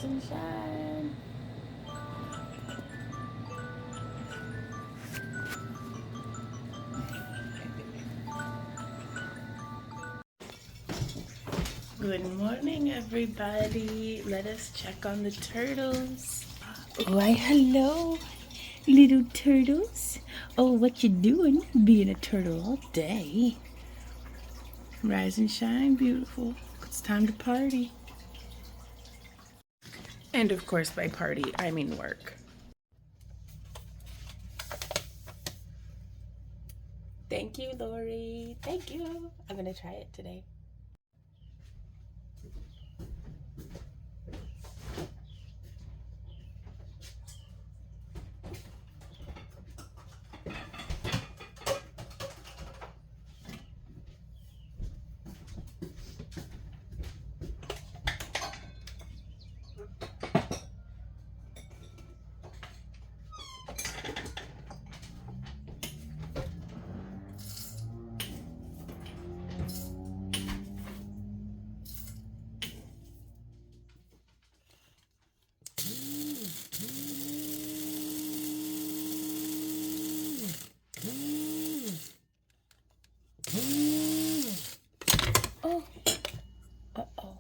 Rise and shine. Good morning, everybody. Let us check on the turtles. Why, hello, little turtles. Oh, what you doing? Being a turtle all day. Rise and shine, beautiful. It's time to party. And of course, by party, I mean work. Thank you, Lori. Thank you. I'm gonna try it today. Oh, uh-oh.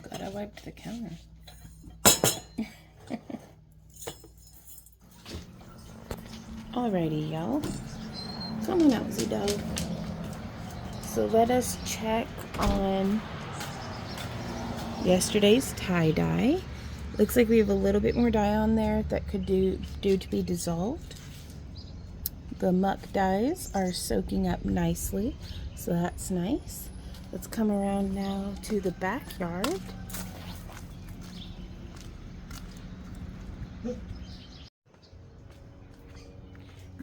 God, I wiped the counter. Alrighty, y'all. Come on out, Z-Dog. So let us check on yesterday's tie-dye. Looks like we have a little bit more dye on there that could due to be dissolved. The muck dyes are soaking up nicely, so that's nice. Let's come around now to the backyard.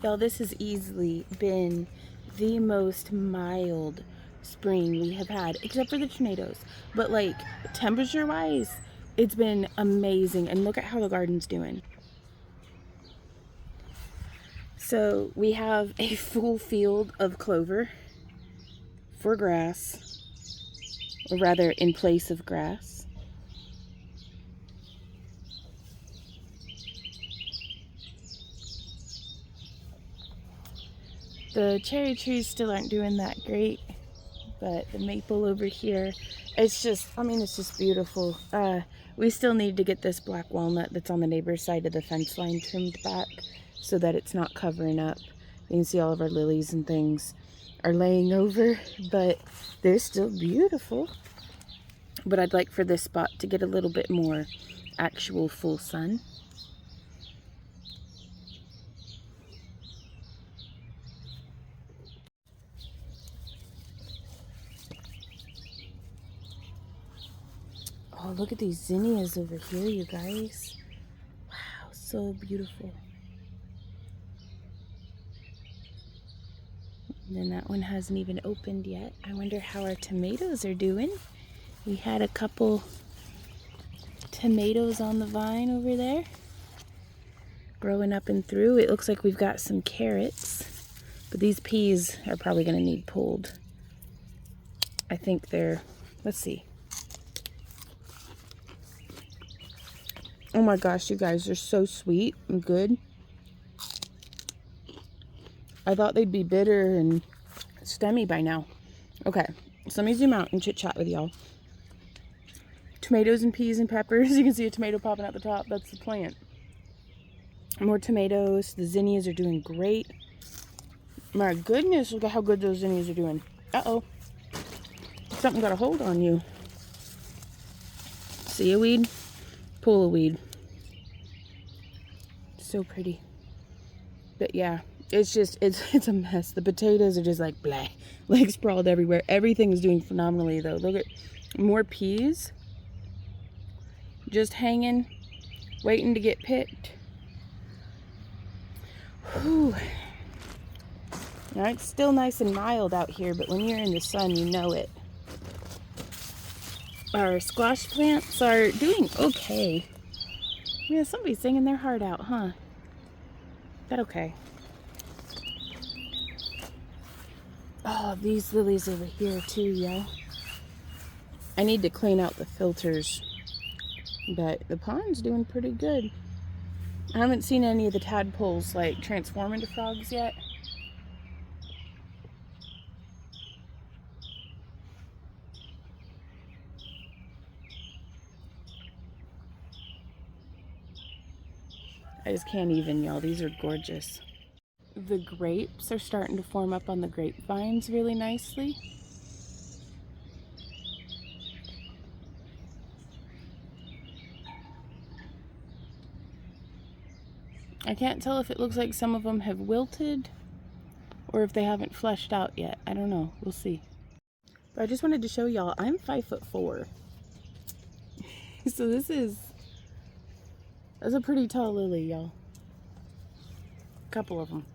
Y'all, this has easily been the most mild spring we have had, except for the tornadoes. But like temperature wise, it's been amazing. And look at how the garden's doing. So we have a full field of clover for grass, or rather in place of grass. The cherry trees still aren't doing that great, but the maple over here, it's just, I mean, it's just beautiful. We still need to get this black walnut that's on the neighbor's side of the fence line trimmed back so that it's not covering up. You can see all of our lilies and things are laying over, but they're still beautiful. But I'd like for this spot to get a little bit more actual full sun. Oh, look at these zinnias over here, you guys. Wow, so beautiful. And then that one hasn't even opened yet. I wonder how our tomatoes are doing. We had a couple tomatoes on the vine over there, growing up and through. It looks like we've got some carrots, but these peas are probably going to need pulled. I think they're, let's see. Oh my gosh, you guys, they're so sweet and good. I thought they'd be bitter and stemmy by now. Okay, so let me zoom out and chit chat with y'all. Tomatoes and peas and peppers. You can see a tomato popping out the top. That's the plant. More tomatoes. The zinnias are doing great. My goodness, look at how good those zinnias are doing. Uh-oh. Something got a hold on you. See a weed? Pull a weed. So pretty. But yeah, it's just, it's a mess. The potatoes are just like blah, like sprawled everywhere. Everything is doing phenomenally though. Look at more peas. Just hanging, waiting to get picked. Whew. Now it's still nice and mild out here, but when you're in the sun, you know it. Our squash plants are doing okay. Yeah, somebody's singing their heart out, huh? That okay. Oh, these lilies over here too, y'all. I need to clean out the filters, but the pond's doing pretty good. I haven't seen any of the tadpoles like transform into frogs yet. I just can't even, y'all. These are gorgeous. The grapes are starting to form up on the grapevines really nicely. I can't tell if it looks like some of them have wilted or if they haven't fleshed out yet. I don't know. We'll see. But I just wanted to show y'all, I'm 5'4". So that's a pretty tall lily, y'all. A couple of them.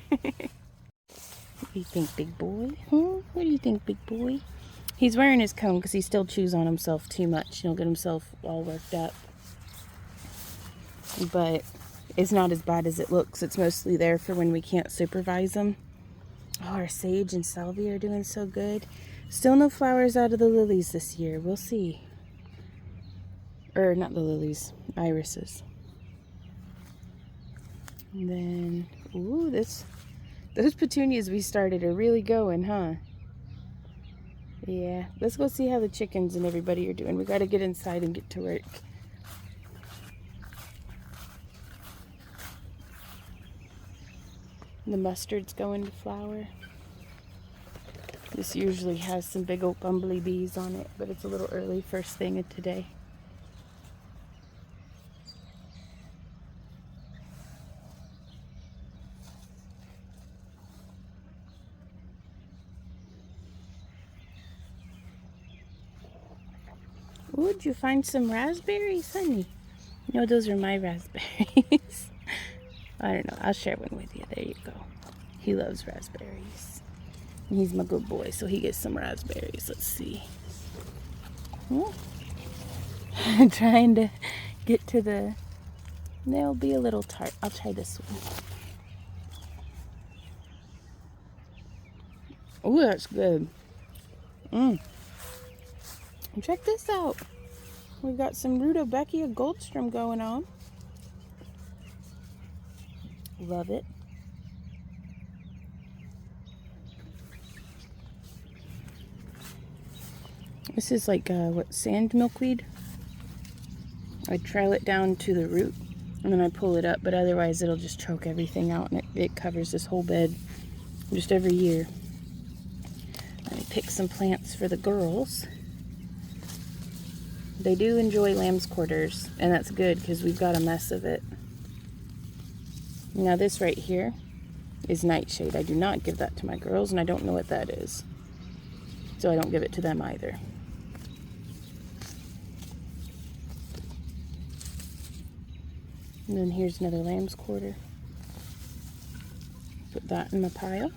What do you think, big boy? Huh? What do you think, big boy? He's wearing his comb because he still chews on himself too much. He'll get himself all worked up. But it's not as bad as it looks. It's mostly there for when we can't supervise them. Oh, our sage and salvia are doing so good. Still no flowers out of the lilies this year. We'll see. Or not the lilies, irises. And then, ooh, those petunias we started are really going, huh? Yeah, let's go see how the chickens and everybody are doing. We got to get inside and get to work. The mustard's going to flower. This usually has some big old bumblebees on it, but it's a little early first thing of today. Ooh, did you find some raspberries, honey? No, those are my raspberries. I don't know. I'll share one with you. There you go. He loves raspberries. And he's my good boy, so he gets some raspberries. Let's see. I'm trying to get to the... They'll be a little tart. I'll try this one. Ooh, that's good. Check this out. We've got some Rudbeckia Goldstrom going on. Love it. This is like, sand milkweed? I trail it down to the root and then I pull it up, but otherwise it'll just choke everything out and it covers this whole bed just every year. Let me pick some plants for the girls. They do enjoy lamb's quarters, and that's good because we've got a mess of it. Now this right here is nightshade. I do not give that to my girls, and I don't know what that is. So I don't give it to them either. And then here's another lamb's quarter. Put that in my pile.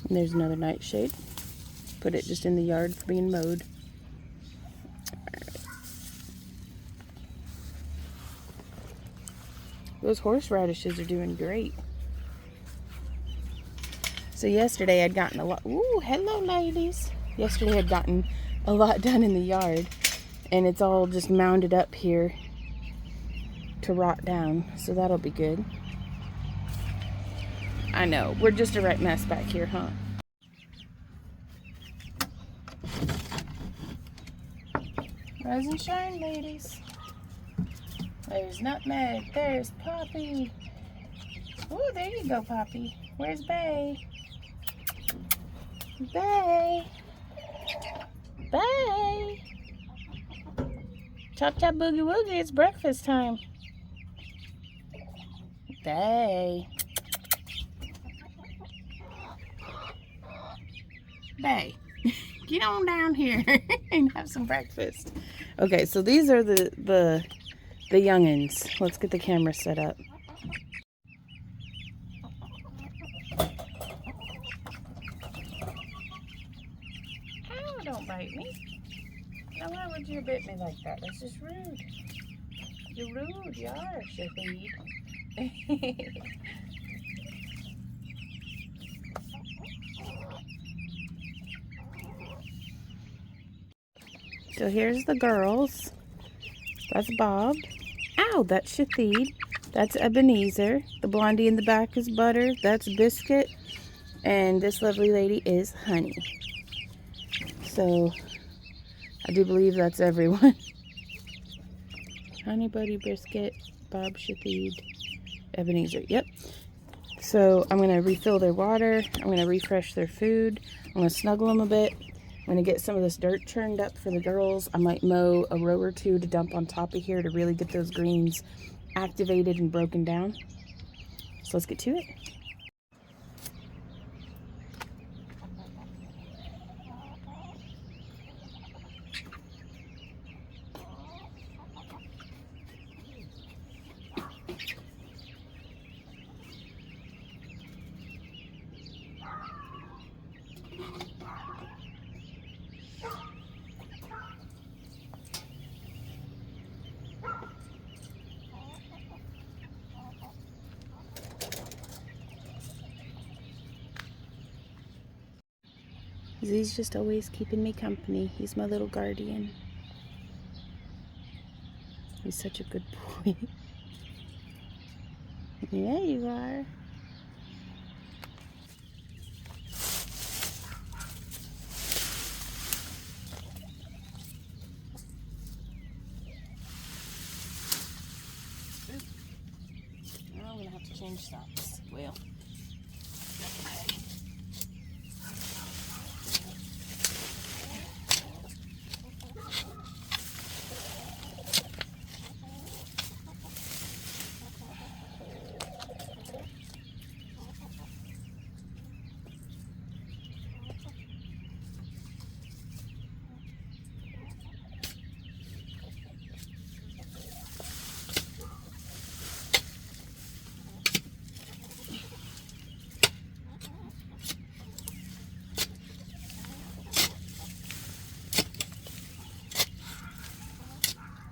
And there's another nightshade. Put it just in the yard for being mowed. Those horseradishes are doing great. So yesterday I'd gotten a lot... Ooh, hello ladies. Yesterday I'd gotten a lot done in the yard. And it's all just mounded up here to rot down. So that'll be good. I know, we're just a right mess back here, huh? Rise and shine, ladies. There's Nutmeg. There's Poppy. Oh, there you go, Poppy. Where's Bay? Bay. Bay. Chop chop boogie woogie. It's breakfast time. Bay. Bay. Get on down here and have some breakfast. Okay, so these are the youngins. Let's get the camera set up. Ow, don't bite me. Now why would you bit me like that? That's just rude. You're rude, you are, Shahid. So here's the girls. That's Bob. Ow, that's Shahid. That's Ebenezer. The blondie in the back is Butter. That's Biscuit. And this lovely lady is Honey. So I do believe that's everyone. Honey, Buddy, Biscuit, Bob, Shahid, Ebenezer. Yep. So I'm going to refill their water. I'm going to refresh their food. I'm going to snuggle them a bit. I'm going to get some of this dirt churned up for the girls. I might mow a row or two to dump on top of here to really get those greens activated and broken down. So let's get to it. He's just always keeping me company. He's my little guardian. He's such a good boy. Yeah, you are. Now I'm gonna have to change socks. Well.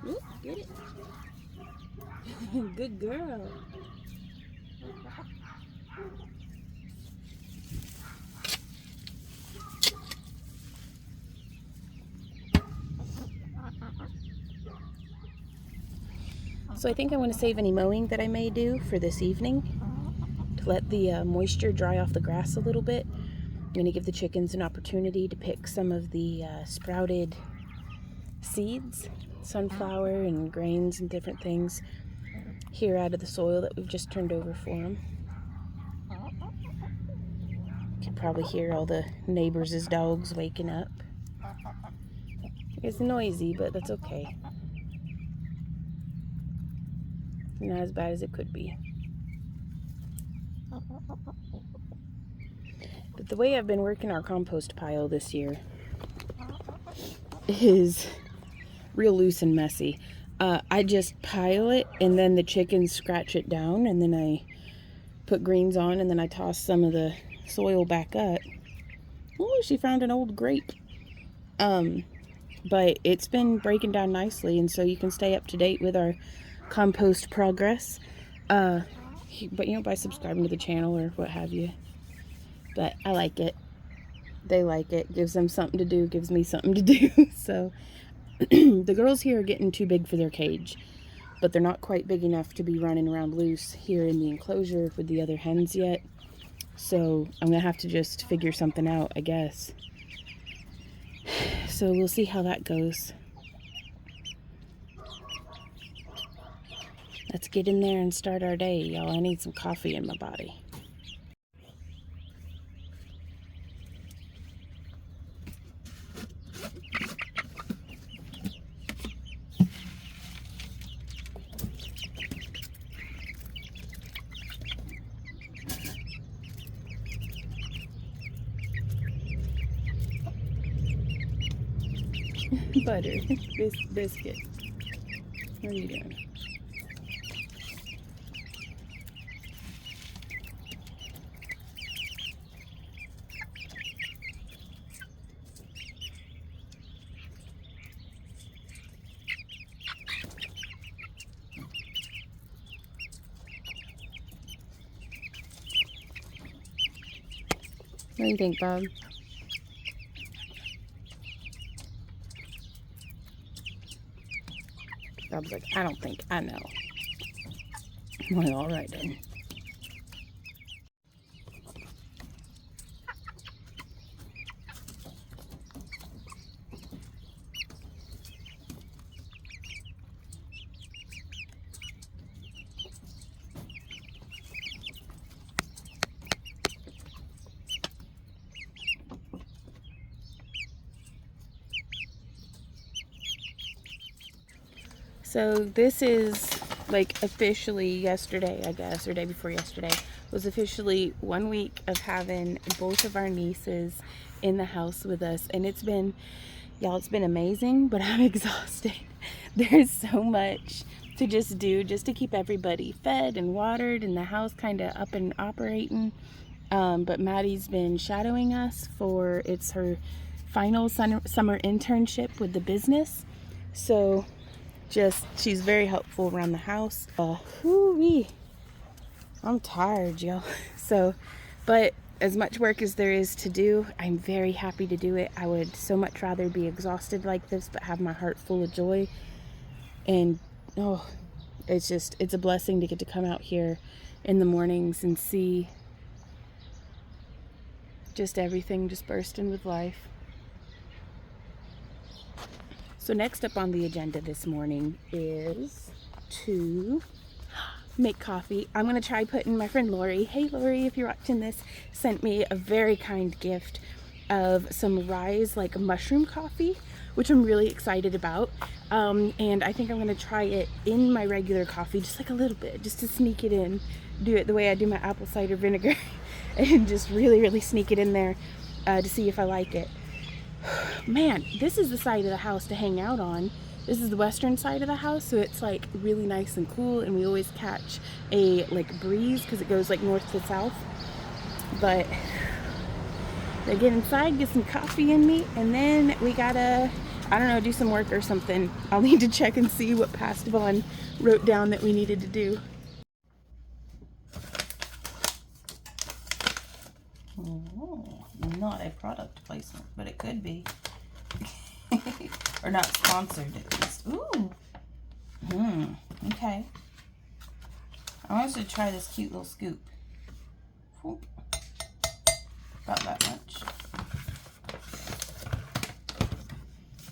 Oop, get it. Good girl. So I think I want to save any mowing that I may do for this evening to let the moisture dry off the grass a little bit. I'm going to give the chickens an opportunity to pick some of the sprouted seeds, sunflower and grains and different things here out of the soil that we've just turned over for them. You can probably hear all the neighbors' dogs waking up. It's noisy, but that's okay. Not as bad as it could be. But the way I've been working our compost pile this year is real loose and messy. I just pile it and then the chickens scratch it down, and then I put greens on, and then I toss some of the soil back up. Oh, she found an old grape. But it's been breaking down nicely, and so you can stay up to date with our compost progress. But by subscribing to the channel or what have you. But I like it. They like it. Gives them something to do. Gives me something to do. So the girls here are getting too big for their cage, but they're not quite big enough to be running around loose here in the enclosure with the other hens yet. So I'm gonna have to just figure something out, I guess. So we'll see how that goes. Let's get in there and start our day, y'all. I need some coffee in my body. Butter, biscuit. What are you doing? do you think, Bob? Bob's like, I don't think I know. Well, all right then. So this is like officially yesterday, I guess, or day before yesterday, was officially 1 week of having both of our nieces in the house with us. And it's been, y'all, it's been amazing, but I'm exhausted. There's so much to just do just to keep everybody fed and watered and the house kind of up and operating. But Maddie's been shadowing us for, it's her final summer internship with the business. So she's very helpful around the house. Whoo-wee. I'm tired, y'all. So, but as much work as there is to do, I'm very happy to do it. I would so much rather be exhausted like this, but have my heart full of joy. And, oh, it's a blessing to get to come out here in the mornings and see just everything just bursting with life. So next up on the agenda this morning is to make coffee. I'm going to try putting my friend Lori, hey Lori, if you're watching this, sent me a very kind gift of some Rise like mushroom coffee, which I'm really excited about. And I think I'm going to try it in my regular coffee, just like a little bit, just to sneak it in, do it the way I do my apple cider vinegar and just really, really sneak it in there to see if I like it. Man, this is the side of the house to hang out on. This is the western side of the house, so it's like really nice and cool, and we always catch a like breeze because it goes like north to south. But I get inside, get some coffee in me, and then we gotta, I don't know, do some work or something. I'll need to check and see what Past Vaughn wrote down that we needed to do. Oh, not a product placement, but it could be. Or not sponsored at least. Ooh. Okay. I want us to try this cute little scoop. Whoop. About that much.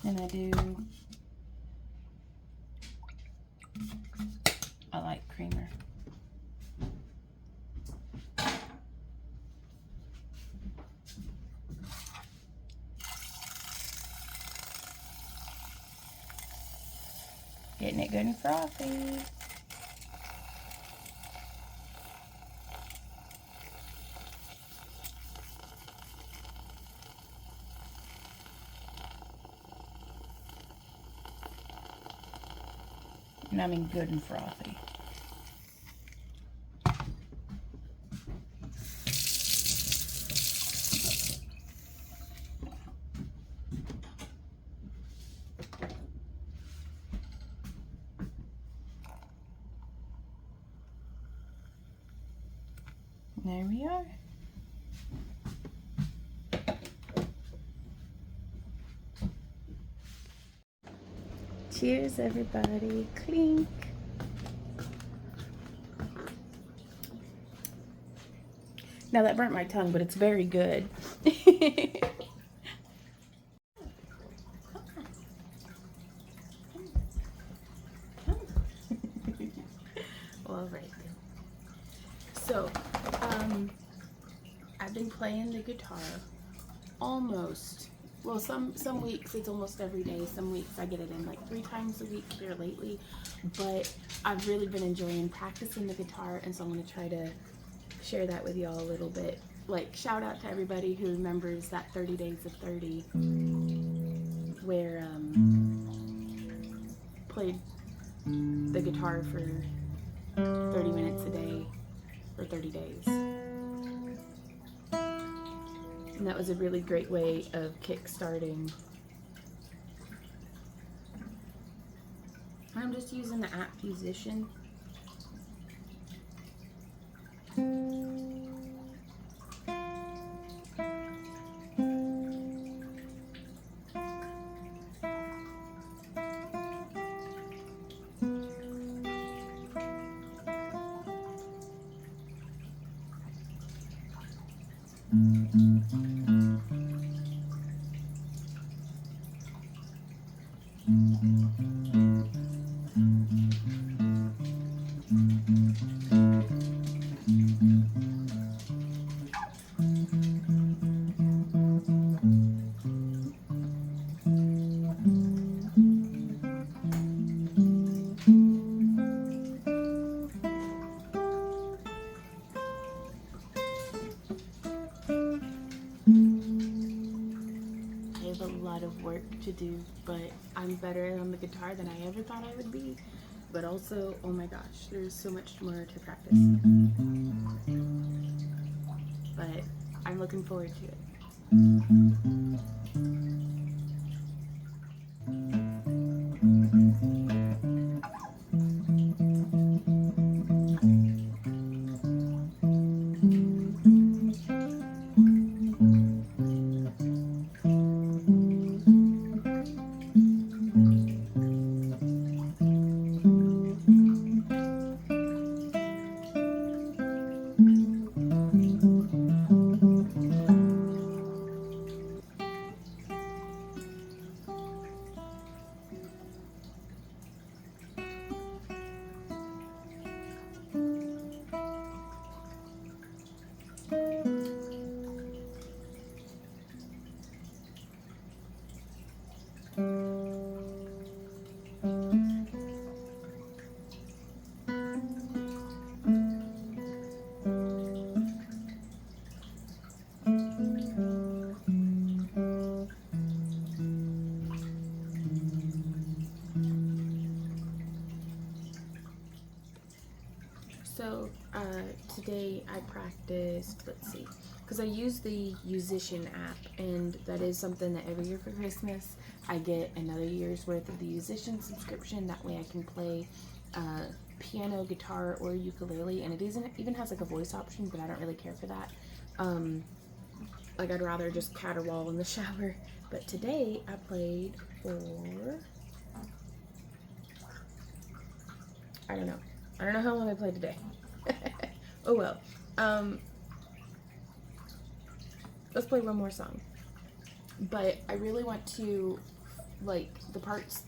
And I like creamer. Getting it good and frothy. And I mean good and frothy. There we are. Cheers, everybody. Clink. Now that burnt my tongue, but it's very good. All right then. So, I've been playing the guitar almost, well, some weeks it's almost every day. Some weeks I get it in like 3 times a week here lately, but I've really been enjoying practicing the guitar, and so I'm going to try to share that with y'all a little bit. Like, shout out to everybody who remembers that 30 Days of 30 where played the guitar for 30 minutes a day for 30 days. And that was a really great way of kick-starting. I'm just using the app Musician. A lot of work to do, but I'm better on the guitar than I ever thought I would be. But also, oh my gosh, there's so much more to practice. But I'm looking forward to it. So today I practiced, let's see, because I use the Musician app, and that is something that every year for Christmas I get another year's worth of the Musician subscription. That way I can play piano, guitar, or ukulele, and it even has like a voice option, but I don't really care for that. Like I'd rather just caterwaul in the shower. But today I played for, I don't know how long I played today. Oh well. Let's play one more song. But I really want to, like, the parts,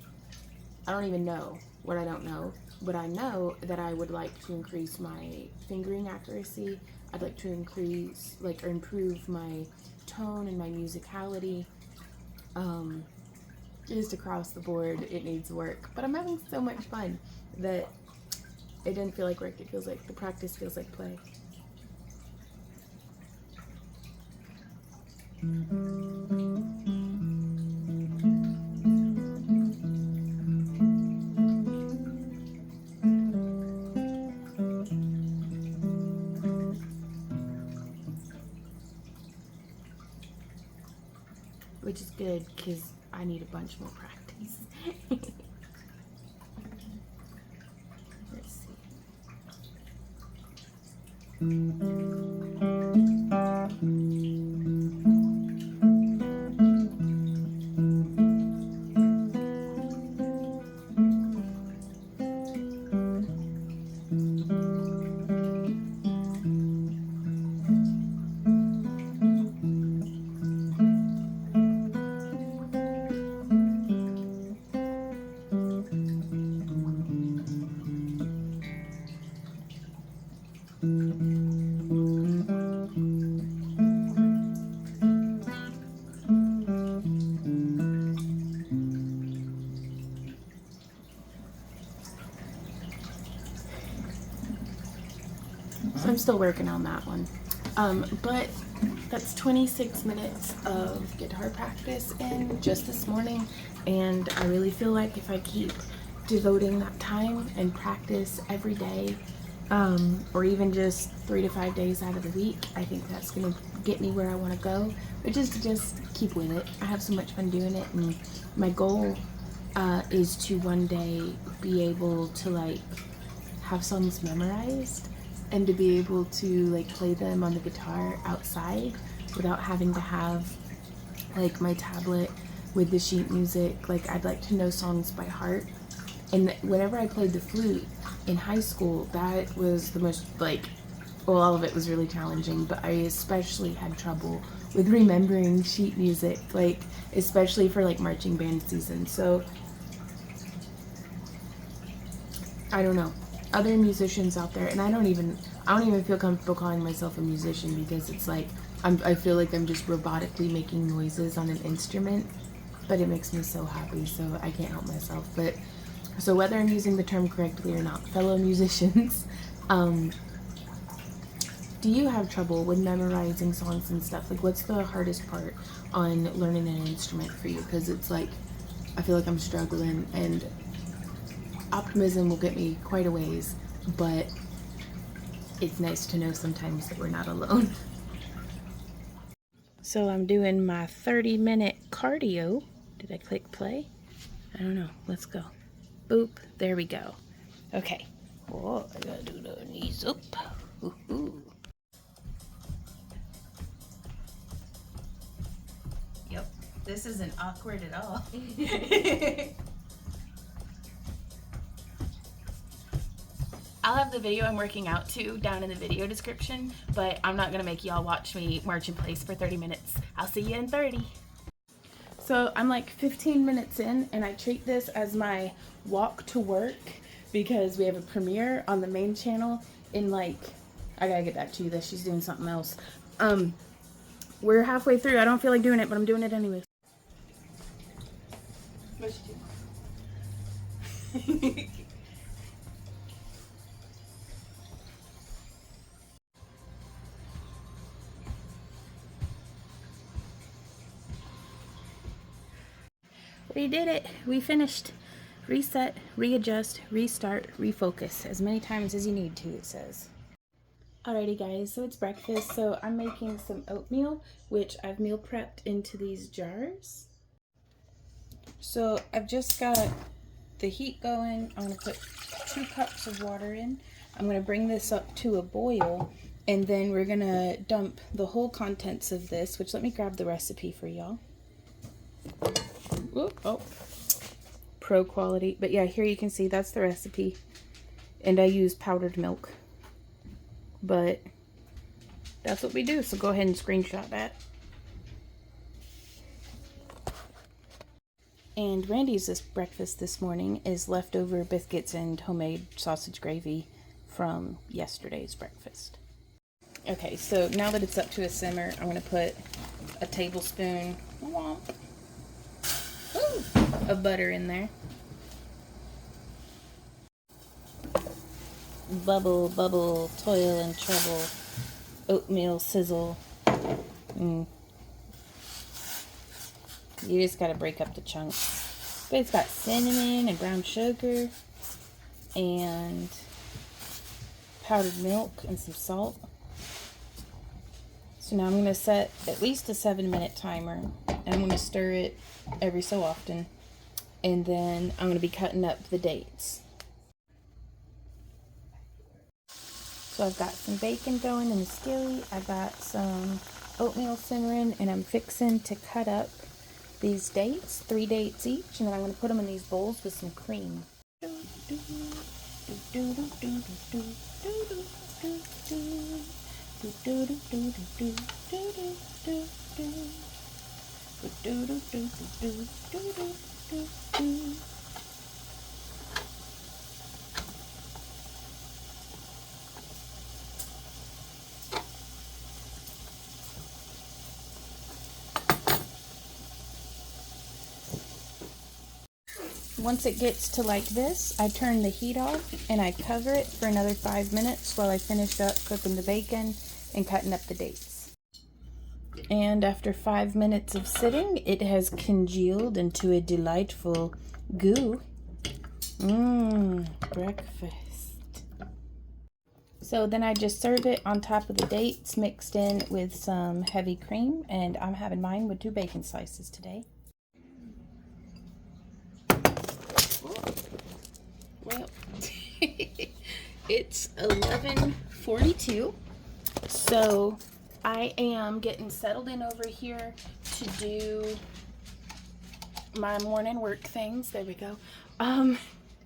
I don't even know what I don't know, but I know that I would like to increase my fingering accuracy. I'd like to increase, like, or improve my tone and my musicality. Just across the board, it needs work. But I'm having so much fun that it doesn't feel like work. It feels like the practice feels like play. Which is good because I need a bunch more practice. Let's see. So I'm still working on that one. But that's 26 minutes of guitar practice in just this morning, and I really feel like if I keep devoting that time and practice every day, or even just 3 to 5 days out of the week, I think that's gonna get me where I want to go, which is to just keep with it. I have so much fun doing it, and my goal is to one day be able to like have songs memorized and to be able to like play them on the guitar outside without having to have like my tablet with the sheet music. Like I'd like to know songs by heart. And whenever I played the flute in high school, that was the most like well, all of it was really challenging, but I especially had trouble with remembering sheet music, like especially for like marching band season. So I don't know, other musicians out there, and I don't even feel comfortable calling myself a musician, because it's like I feel like I'm just robotically making noises on an instrument, but it makes me so happy, so I can't help myself. But so whether I'm using the term correctly or not, fellow musicians, do you have trouble with memorizing songs and stuff? Like, what's the hardest part on learning an instrument for you? Because it's like, I feel like I'm struggling, and optimism will get me quite a ways, but it's nice to know sometimes that we're not alone. So I'm doing my 30-minute cardio. Did I click play? I don't know. Let's go. Boop. There we go. Okay. Oh, I gotta do the knees up. Ooh. Yep. This isn't awkward at all. I'll have the video I'm working out to down in the video description, but I'm not gonna make y'all watch me march in place for 30 minutes. I'll see you in 30. So I'm like 15 minutes in, and I treat this as my walk to work because we have a premiere on the main channel in like, I gotta get back to you this, she's doing something else. We're halfway through. I don't feel like doing it, but I'm doing it anyways. What's she doing? We did it. We finished. Reset, readjust, restart, refocus. As many times as you need to, it says. Alrighty guys, so it's breakfast. So I'm making some oatmeal, which I've meal prepped into these jars. So I've just got the heat going. I'm going to put 2 cups of water in. I'm going to bring this up to a boil, and then we're going to dump the whole contents of this, which, let me grab the recipe for y'all. Oh, pro quality. But yeah, here you can see that's the recipe, and I use powdered milk, but that's what we do, so go ahead and screenshot that. And Randy's breakfast this morning is leftover biscuits and homemade sausage gravy from yesterday's breakfast. Okay, so now that it's up to a simmer, I'm going to put a tablespoon of butter in there. Bubble, bubble, toil and trouble, oatmeal sizzle. You just gotta break up the chunks. But it's got cinnamon and brown sugar and powdered milk and some salt. So now I'm going to set at least a 7-minute timer, and I'm going to stir it every so often, and then I'm going to be cutting up the dates. So I've got some bacon going in the skillet, I've got some oatmeal simmering, and I'm fixing to cut up these dates, 3 dates each, and then I'm going to put them in these bowls with some cream. Once it gets to like this, I turn the heat off and I cover it for another 5 minutes while I finish up cooking the bacon and cutting up the dates. And after 5 minutes of sitting, it has congealed into a delightful goo. Breakfast. So then I just serve it on top of the dates mixed in with some heavy cream, and I'm having mine with 2 bacon slices today. Well, it's 11:42, so I am getting settled in over here to do my morning work things. There we go.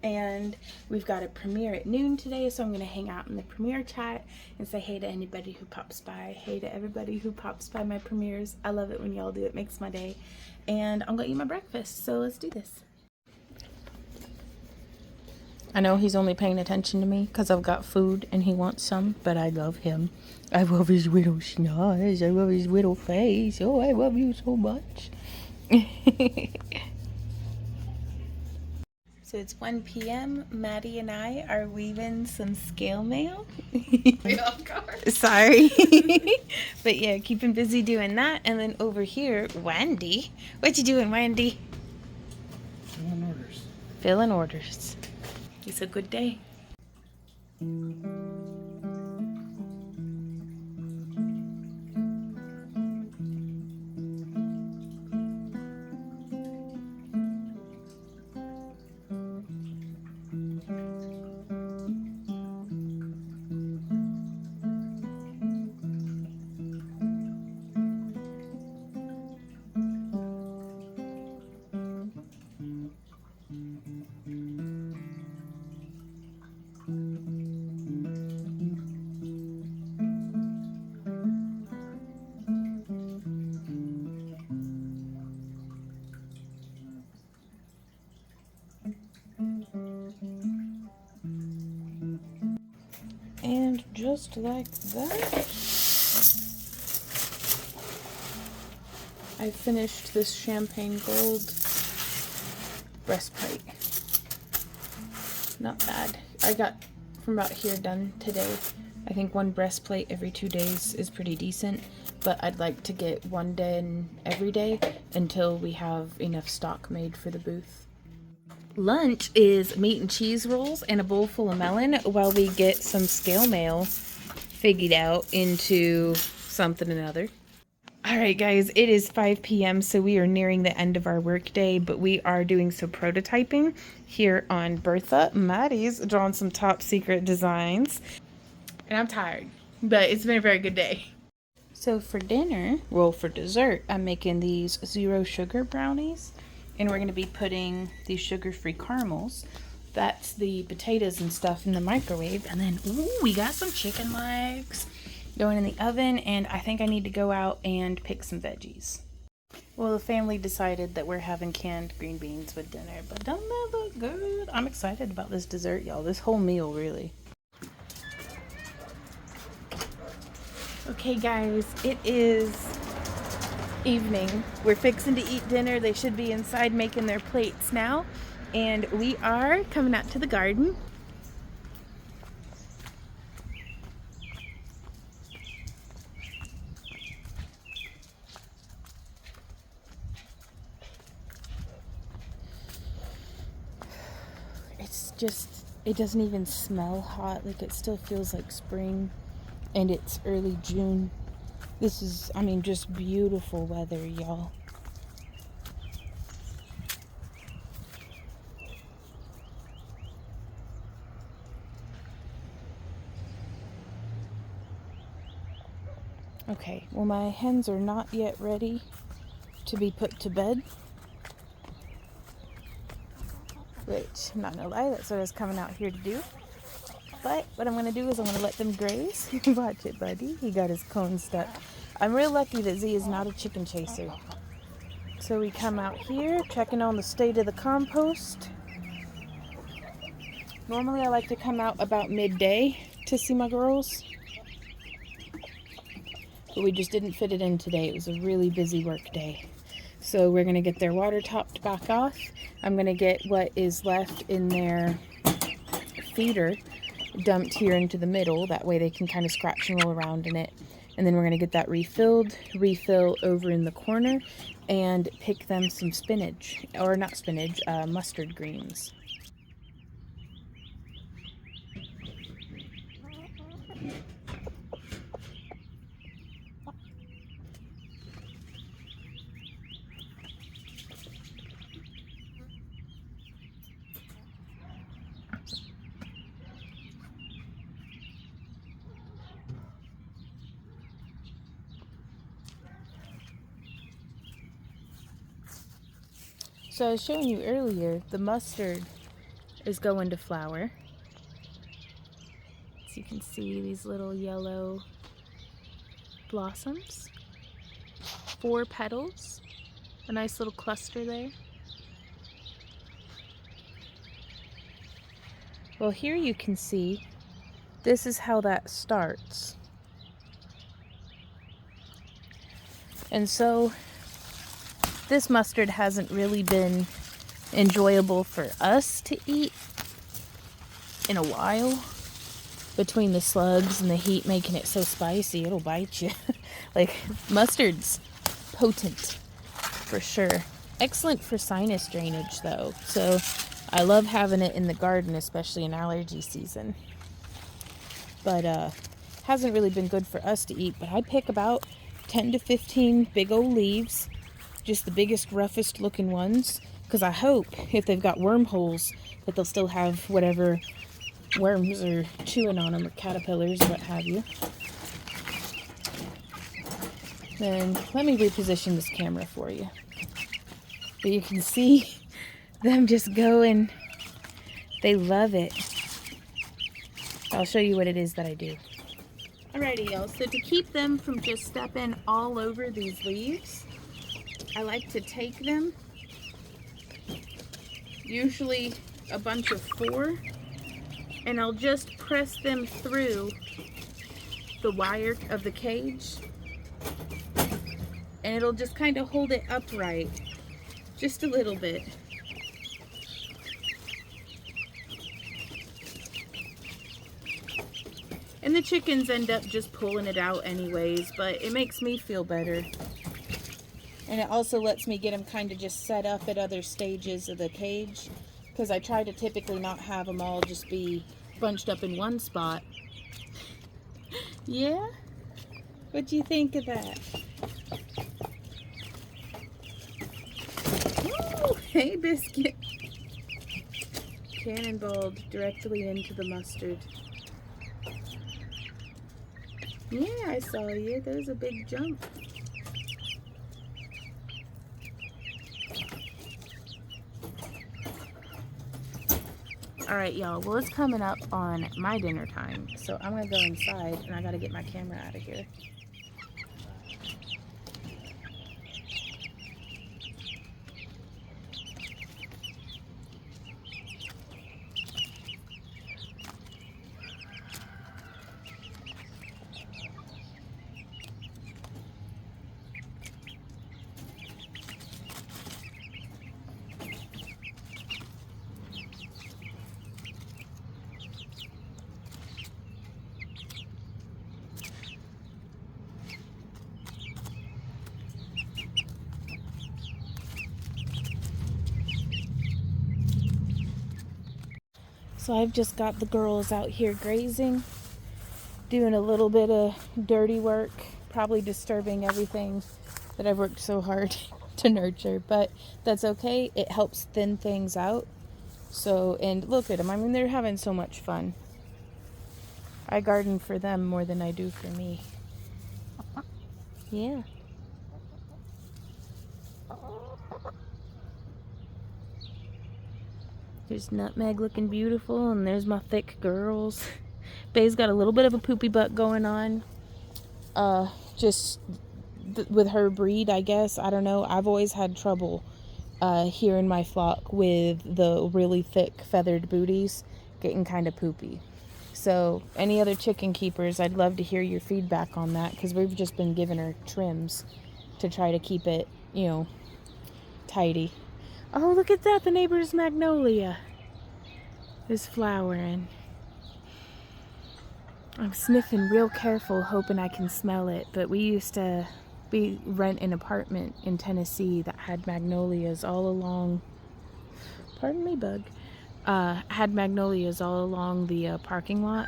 And we've got a premiere at noon today, so I'm going to hang out in the premiere chat and say hey to anybody who pops by. Hey to everybody who pops by my premieres. I love it when y'all do it. Makes my day. And I'm going to eat my breakfast, so let's do this. I know he's only paying attention to me because I've got food and he wants some, but I love him. I love his little schnoz. I love his little face. Oh, I love you so much. So it's 1 p.m. Maddie and I are weaving some scale mail. Sorry. But yeah, keeping busy doing that. And then over here, Wendy. What you doing, Wendy? Filling orders. Filling orders. It's a good day. And just like that, I finished this champagne gold breastplate. Not bad. I got from about here done today. I think one breastplate every 2 days is pretty decent, but I'd like to get one done every day until we have enough stock made for the booth. Lunch is meat and cheese rolls and a bowl full of melon while we get some scale mail figured out into something or another. Alright guys, it is 5 p.m. so we are nearing the end of our work day, but we are doing some prototyping here on Bertha. Maddie's drawn some top secret designs. And I'm tired, but it's been a very good day. So for dinner, well for dessert, I'm making these 0 sugar brownies. And we're going to be putting these sugar-free caramels. That's the potatoes and stuff in the microwave. And then, ooh, we got some chicken legs going in the oven. And I think I need to go out and pick some veggies. Well, the family decided that we're having canned green beans with dinner. But don't that look good? I'm excited about this dessert, y'all. This whole meal, really. Okay, guys. It is evening. We're fixing to eat dinner. They should be inside making their plates now, and we are coming out to the garden. It's just, it doesn't even smell hot. Like, it still feels like spring, and it's early June. This is, I mean, just beautiful weather, y'all. Okay, well, my hens are not yet ready to be put to bed. Which, I'm not gonna lie, that's what I was coming out here to do. But what I'm going to do is I'm going to let them graze. Watch it, buddy. He got his cone stuck. I'm real lucky that Z is not a chicken chaser. So we come out here, checking on the state of the compost. Normally I like to come out about midday to see my girls. But we just didn't fit it in today. It was a really busy work day. So we're going to get their water topped back off. I'm going to get what is left in their feeder dumped here into the middle. That way they can kind of scratch and roll around in it. And then we're going to get that refilled, refill over in the corner, and pick them some spinach. Or not spinach, mustard greens. So I was showing you earlier, the mustard is going to flower. So you can see these little yellow blossoms. 4 petals. A nice little cluster there. Well, here you can see, this is how that starts. And so, this mustard hasn't really been enjoyable for us to eat in a while. Between the slugs and the heat making it so spicy, it'll bite you. Like, mustard's potent, for sure. Excellent for sinus drainage, though. So, I love having it in the garden, especially in allergy season. But, hasn't really been good for us to eat. But I pick about 10 to 15 big old leaves. Just the biggest, roughest looking ones. Because I hope, if they've got wormholes, that they'll still have whatever worms are chewing on them, or caterpillars, or what have you. Then let me reposition this camera for you. But you can see them just going. They love it. I'll show you what it is that I do. Alrighty, y'all. So to keep them from just stepping all over these leaves, I like to take them, usually a bunch of 4, and I'll just press them through the wire of the cage, and it'll just kind of hold it upright just a little bit. And the chickens end up just pulling it out anyways, but it makes me feel better. And it also lets me get them kind of just set up at other stages of the cage, because I try to typically not have them all just be bunched up in one spot. Yeah? What do you think of that? Ooh, hey, Biscuit. Cannonballed directly into the mustard. Yeah, I saw you. That was a big jump. Alright, y'all. Well, it's coming up on my dinner time, so I'm going to go inside, and I got to get my camera out of here. So I've just got the girls out here grazing, doing a little bit of dirty work, probably disturbing everything that I've worked so hard to nurture, but that's okay. It helps thin things out. So, and look at them. I mean, they're having so much fun. I garden for them more than I do for me. Yeah. There's Nutmeg looking beautiful, and there's my thick girls. Bay's got a little bit of a poopy butt going on. Just with her breed, I guess. I don't know. I've always had trouble here in my flock with the really thick feathered booties getting kind of poopy. So any other chicken keepers, I'd love to hear your feedback on that, because we've just been giving her trims to try to keep it, you know, tidy. Oh, look at that. The neighbor's magnolia is flowering. I'm sniffing real careful, hoping I can smell it. But we rent an apartment in Tennessee that had magnolias all along. Pardon me, bug. Had magnolias all along the parking lot.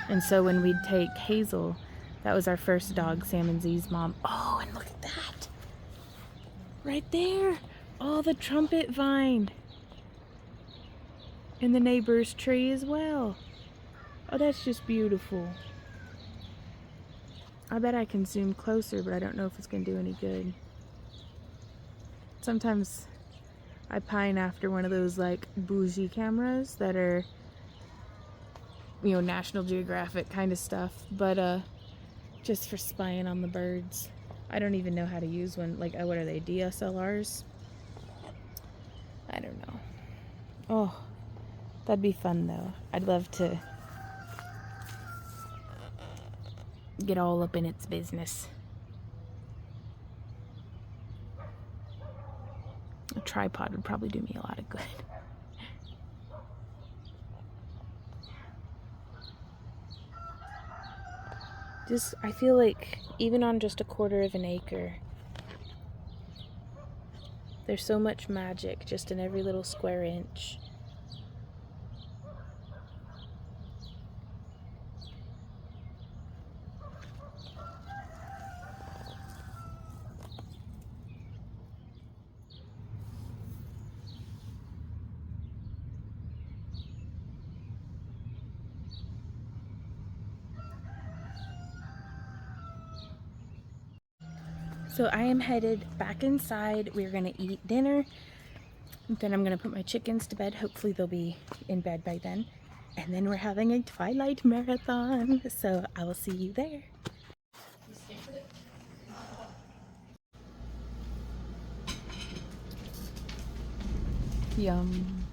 And so when we'd take Hazel, that was our first dog, Sam and Z's mom. Oh, and look at that. Right there. Oh, the trumpet vine. And the neighbor's tree as well. Oh, that's just beautiful. I bet I can zoom closer, but I don't know if it's going to do any good. Sometimes I pine after one of those like bougie cameras that are, you know, National Geographic kind of stuff, but just for spying on the birds. I don't even know how to use one. Like, what are they, DSLRs? I don't know. Oh, that'd be fun though. I'd love to get all up in its business. A tripod would probably do me a lot of good. I feel like even on just a quarter of an acre, there's so much magic just in every little square inch. So I am headed back inside. We're gonna eat dinner. Then I'm gonna put my chickens to bed. Hopefully they'll be in bed by then. And then we're having a twilight marathon. So I will see you there. Yum.